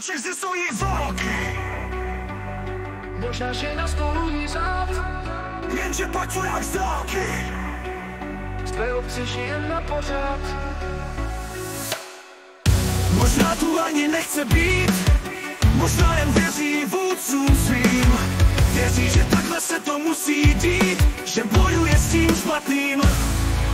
proč existují války. Možná, že nás spolují zád, jenže pak to jak z dálky. z tvé obci žijem na pořád. Možná tu ani nechce být, možná jen věří vůdcům svým. Věří, že takhle se to musí dít, že bojuje s tím špatným.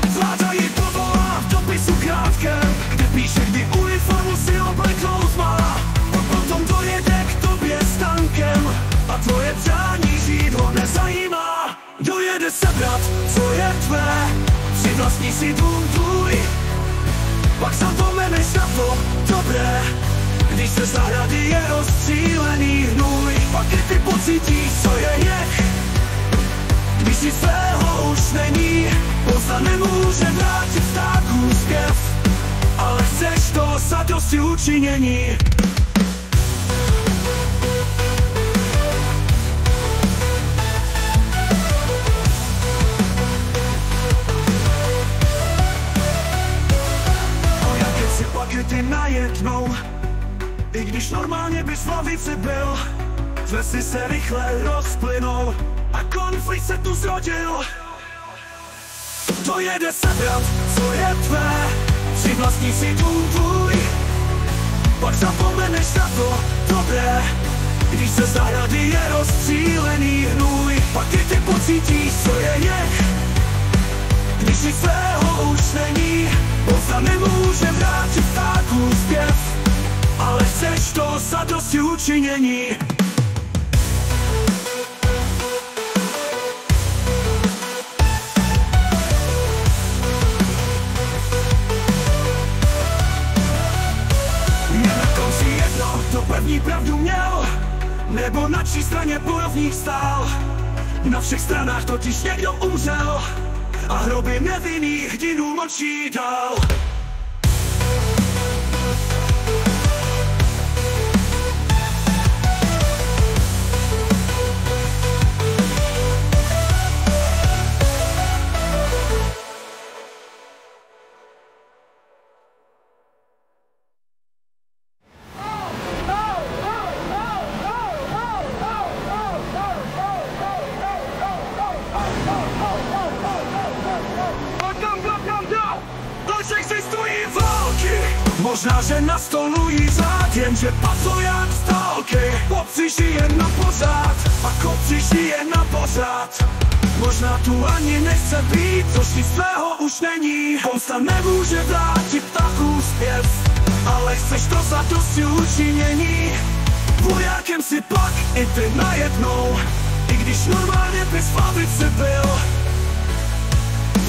Vláda ji povolá v dopisu krátkém, kde píše, kdy uniformu si obleknout má. A potom dojede k tobě s tankem a tvoje přání žít ho nezajímá. Dojede sebrat, co je tvé, přivlastní si dům tvůj. Pak zapomeneš na to dobré, když se zahrady je rozstřílený hnůj. Pak i ty pocítíš, co je jech, když si svého už není. Pomsta nemůže vrátit tak úspěch, ale chceš to zadosti učinění. Ty najednou, i když normálně bys v lavici byl, tvesy se rychle rozplynou a konflikt se tu zrodil. To jede sebrat, co je tvé, přivlastní si dům tvůj. Pak zapomeneš na to dobré, když se zahrady je rozstřílený hnůj. Pak i ty pocítíš, co je jech, když si svého už není. Pomsta nemůže vrátit tak úspěch, ale chceš to zadosti učinění. Je na konci jedno, kdo první pravdu měl, nebo na čí straně bojovník stál. Na všech stranách totiž někdo umřel a hroby nevinných hrdinů mlčí dál. Možná, že nastolují zád, jenže paso jak z dálky. Obci žije na pořád a kopci žije na pořád. Možná tu ani nechce být, což nic svého už není. Pomsta nemůže vrátit tak úspěch, ale chceš to zadosti učinění. Vojákem si pak i ty najednou, i když normálně bys v lavici byl.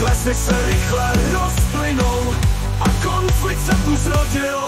Lesy se rychle rozplynou a konflikt se tu zrodil.